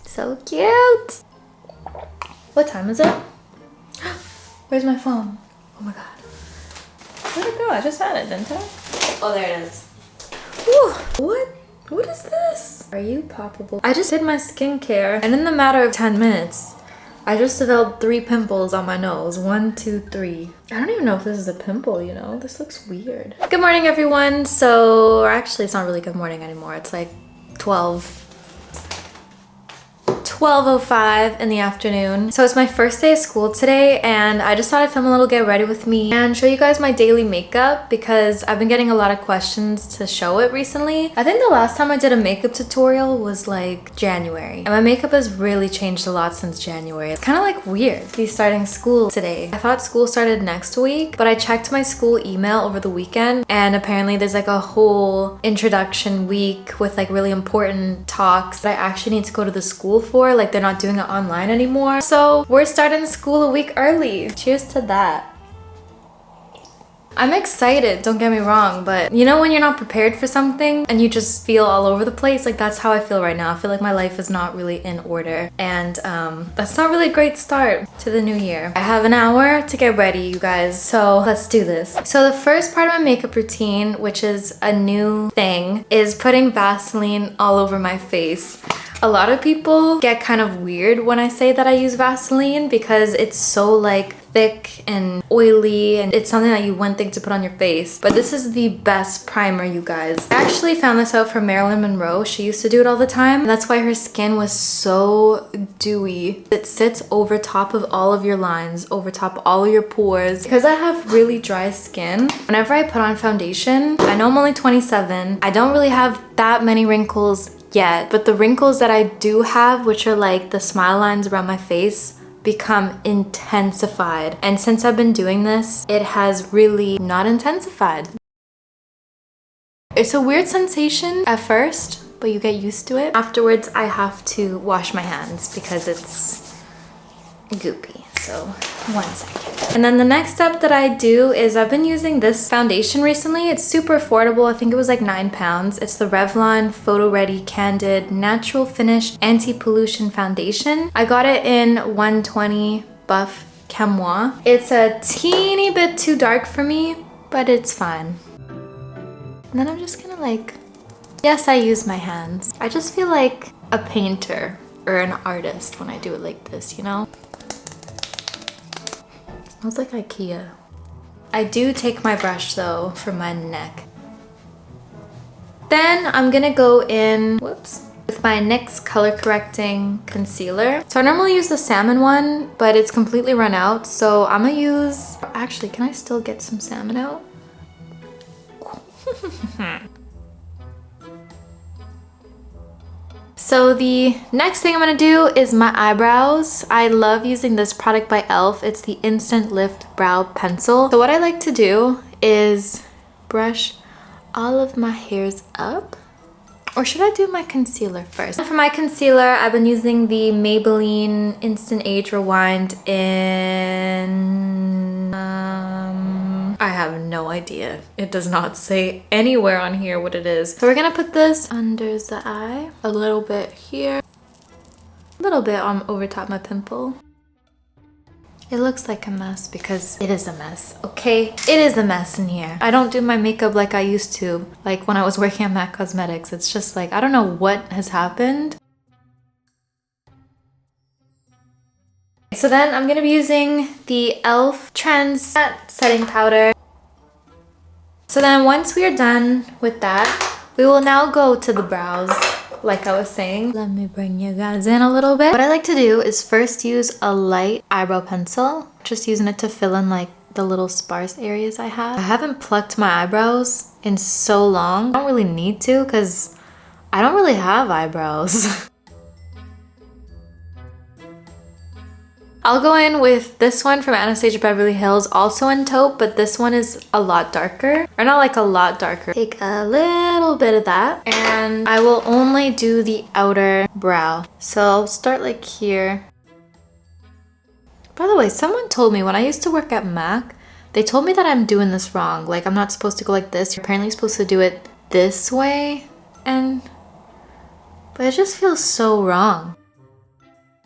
So cute. What time is it? Where's my phone? Oh my god. Where'd it go? I just had it, didn't I? Oh, there it is. Whew. What is this? Are you poppable? I just did my skincare and in the matter of 10 minutes, I just developed 3 pimples on my nose. 1, 2, 3. I don't even know if this is a pimple, you know? This looks weird. Good morning, everyone. So, actually, it's not really good morning anymore. It's like 12:05 in the afternoon. So it's my first day of school today and I just thought I'd film a little get ready with me and show you guys my daily makeup because I've been getting a lot of questions to show it recently. I think the last time I did a makeup tutorial was like January and my makeup has really changed a lot since January. It's kind of like weird to be starting school today. I thought school started next week, but I checked my school email over the weekend and apparently there's like a whole introduction week with like really important talks that I actually need to go to the school for. Like they're not doing it online anymore. So we're starting school a week early. Cheers to that. I'm excited, don't get me wrong, but you know when you're not prepared for something and you just feel all over the place? Like that's how I feel right now. I feel like my life is not really in order and that's not really a great start to the new year. I have an hour to get ready, you guys, so let's do this. So the first part of my makeup routine, which is a new thing, is putting Vaseline all over my face. A lot of people get kind of weird when I say that I use Vaseline because it's so like thick and oily and it's something that you wouldn't think to put on your face. But this is the best primer, you guys. I actually found this out from Marilyn Monroe. She used to do it all the time. And that's why her skin was so dewy. It sits over top of all of your lines, over top of all of your pores. Because I have really dry skin, whenever I put on foundation, I know I'm only 27. I don't really have that many wrinkles yet, but the wrinkles that I do have, which are like the smile lines around my face, become intensified. And since I've been doing this, it has really not intensified. It's a weird sensation at first, but you get used to it. Afterwards, I have to wash my hands because it's goopy. So 1 second. And then the next step that I do is I've been using this foundation recently. It's super affordable. I think it was like £9. It's the Revlon Photoready Candid Natural Finish Anti-Pollution Foundation. I got it in 120 Buff Chamois. It's a teeny bit too dark for me, but it's fine. And then I'm just gonna like, yes, I use my hands. I just feel like a painter or an artist when I do it like this, you know? Smells like IKEA. I do take my brush though for my neck. Then I'm gonna go in, whoops, with my NYX color correcting concealer. So I normally use the salmon one, but it's completely run out. So I'm gonna use, actually, can I still get some salmon out? So the next thing I'm gonna do is my eyebrows. I love using this product by e.l.f. It's the Instant Lift Brow Pencil. So what I like to do is brush all of my hairs up. Or should I do my concealer first? For my concealer, I've been using the Maybelline Instant Age Rewind in... I have no idea. It does not say anywhere on here what it is. So we're gonna put this under the eye, a little bit here, a little bit on over top my pimple. It looks like a mess because it is a mess, okay? It is a mess in here. I don't do my makeup like I used to, like when I was working at MAC Cosmetics. It's just like, I don't know what has happened. So then I'm gonna be using the e.l.f. Trends Setting Powder. So then once we are done with that, we will now go to the brows, like I was saying. Let me bring you guys in a little bit. What I like to do is first use a light eyebrow pencil, just using it to fill in like the little sparse areas I have. I haven't plucked my eyebrows in so long. I don't really need to because I don't really have eyebrows. I'll go in with this one from Anastasia Beverly Hills, also in taupe, but this one is a lot darker. Or not like a lot darker. Take a little bit of that, and I will only do the outer brow. So I'll start like here. By the way, someone told me when I used to work at MAC, they told me that I'm doing this wrong. Like I'm not supposed to go like this. You're apparently supposed to do it this way, and but it just feels so wrong.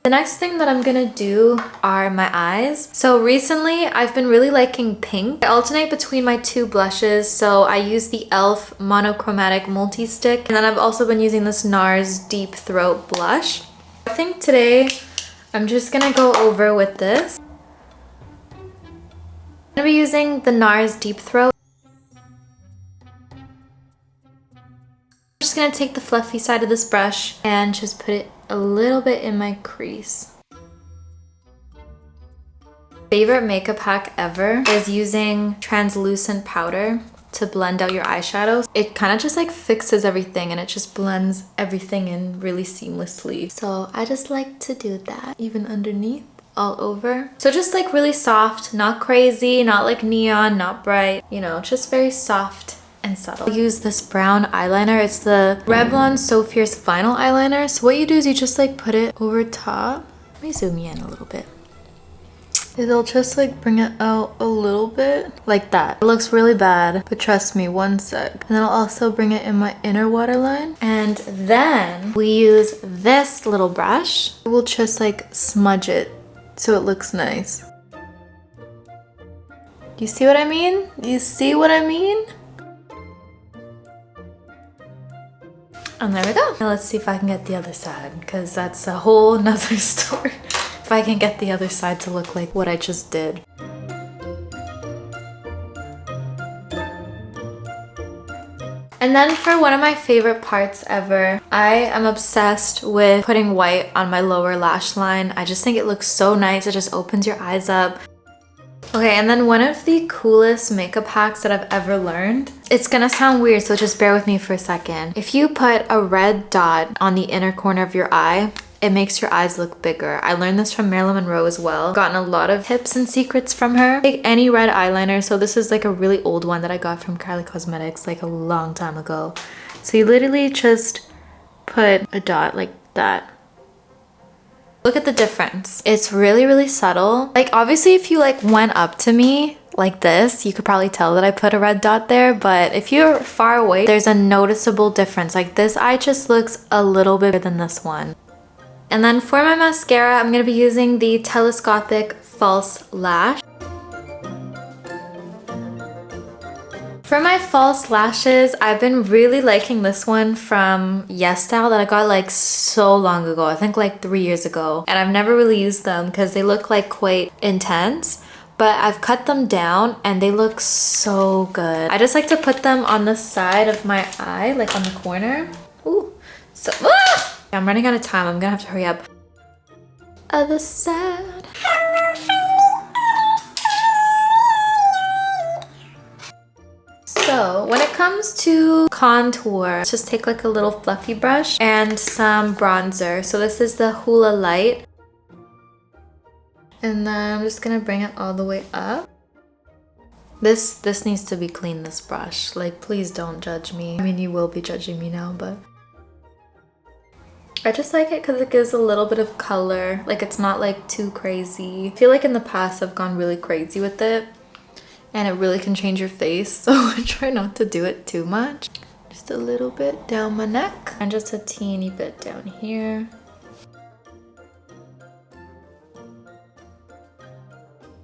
The next thing that I'm gonna do are my eyes. So recently I've been really liking pink. I alternate between my two blushes. So I use the e.l.f. monochromatic multi-stick, and then I've also been using this NARS Deep Throat blush. I think today I'm just gonna go over with this. I'm gonna be using the NARS Deep Throat. I'm just gonna take the fluffy side of this brush and just put it a little bit in my crease. Favorite makeup hack ever is using translucent powder to blend out your eyeshadows. It kind of just like fixes everything and it just blends everything in really seamlessly. So I just like to do that even underneath, all over. So just like really soft, not crazy, not like neon, not bright, you know, just very soft and subtle. I use this brown eyeliner. It's the Revlon So Fierce Vinyl Eyeliner. So what you do is you just like put it over top. Let me zoom you in a little bit. It'll just like bring it out a little bit like that. It looks really bad, but trust me, one sec. And then I'll also bring it in my inner waterline. And then we use this little brush. We'll just like smudge it so it looks nice. You see what I mean? You see what I mean? And there we go. Now let's see if I can get the other side, because that's a whole nother story. If I can get the other side to look like what I just did. And then for one of my favorite parts ever, I am obsessed with putting white on my lower lash line. I just think it looks so nice. It just opens your eyes up. Okay, and then one of the coolest makeup hacks that I've ever learned. It's gonna sound weird, so just bear with me for a second. If you put a red dot on the inner corner of your eye, it makes your eyes look bigger. I learned this from Marilyn Monroe as well. Gotten a lot of tips and secrets from her. Take any red eyeliner. So this is like a really old one that I got from Kylie Cosmetics like a long time ago. So you literally just put a dot like that. Look at the difference. It's really, really subtle. Like obviously if you like went up to me like this, you could probably tell that I put a red dot there, but if you're far away, there's a noticeable difference. Like this eye just looks a little bit bigger than this one. And then for my mascara, I'm gonna be using the Telescopic False Lash. For my false lashes, I've been really liking this one from YesStyle that I got like so long ago. I think like 3 years ago. And I've never really used them because they look like quite intense. But I've cut them down and they look so good. I just like to put them on the side of my eye, like on the corner. Ooh, so, ah! I'm running out of time. I'm gonna have to hurry up. Other side. So when it comes to contour, just take like a little fluffy brush and some bronzer. So this is the Hoola Lite. And then I'm just gonna bring it all the way up. This needs to be clean, this brush. Like, please don't judge me. I mean, you will be judging me now, but I just like it because it gives a little bit of color. Like, it's not like too crazy. I feel like in the past I've gone really crazy with it and it really can change your face. So I try not to do it too much. Just a little bit down my neck and just a teeny bit down here.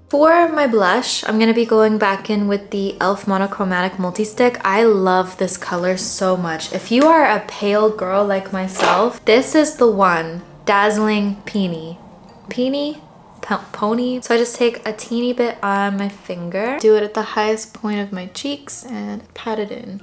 For my blush, I'm gonna be going back in with the e.l.f. Monochromatic Multi-Stick. I love this color so much. If you are a pale girl like myself, this is the one. Dazzling Peony. Pony. So I just take a teeny bit on my finger, do it at the highest point of my cheeks, and pat it in.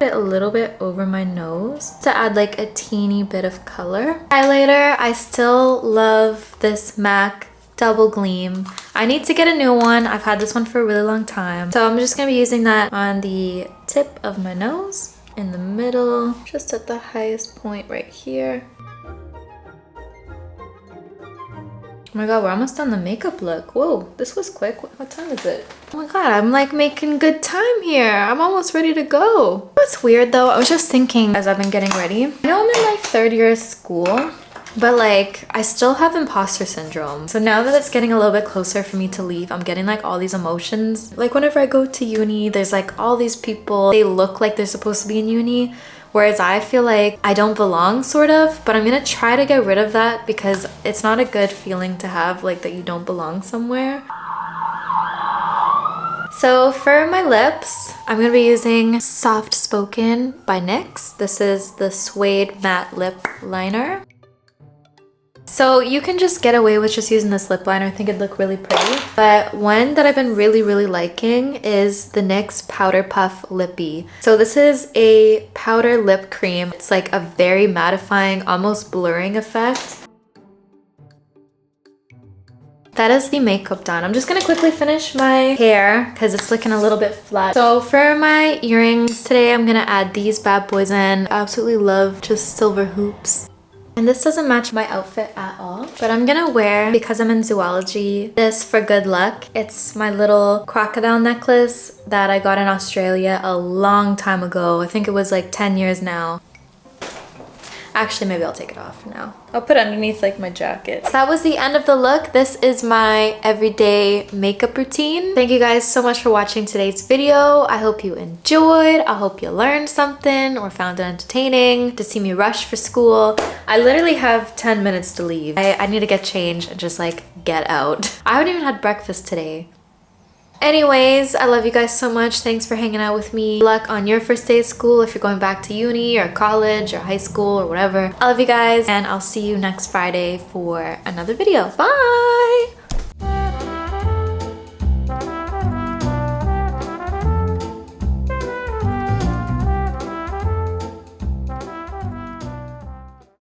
A little bit over my nose to add like a teeny bit of color. Highlighter, I still love this MAC Double Gleam. I need to get a new one. I've had this one for a really long time. So I'm just gonna be using that on the tip of my nose, in the middle, just at the highest point right here. Oh my god, we're almost done the makeup look. Whoa, this was quick. What time is it? Oh my god, I'm like making good time here. I'm almost ready to go. What's weird though, I was just thinking as I've been getting ready. I know I'm in my 3rd year of school, But like, I still have imposter syndrome. So now that it's getting a little bit closer for me to leave, I'm getting like all these emotions. Like whenever I go to uni, there's like all these people, they look like they're supposed to be in uni, whereas I feel like I don't belong, sort of. But I'm gonna try to get rid of that because it's not a good feeling to have, like that you don't belong somewhere. So for my lips, I'm gonna be using Soft Spoken by NYX. This is the Suede Matte Lip Liner. So you can just get away with just using this lip liner. I think it'd look really pretty. But one that I've been really liking is the NYX Powder Puff Lippy. So this is a powder lip cream. It's like a very mattifying, almost blurring effect. That is the makeup done. I'm just gonna quickly finish my hair because it's looking a little bit flat. So for my earrings today, I'm gonna add these bad boys in. I absolutely love just silver hoops. And this doesn't match my outfit at all, but I'm gonna wear, because I'm in zoology, this for good luck. It's my little crocodile necklace that I got in Australia a long time ago. I think it was like 10 years now. Actually, maybe I'll take it off now. I'll put it underneath like my jacket. So that was the end of the look. This is my everyday makeup routine. Thank you guys so much for watching today's video. I hope you enjoyed. I hope you learned something or found it entertaining to see me rush for school. I literally have 10 minutes to leave. I need to get changed and just like get out. I haven't even had breakfast today. Anyways, I love you guys so much. Thanks for hanging out with me. Good luck on your first day of school if you're going back to uni or college or high school or whatever. I love you guys and I'll see you next Friday for another video. Bye!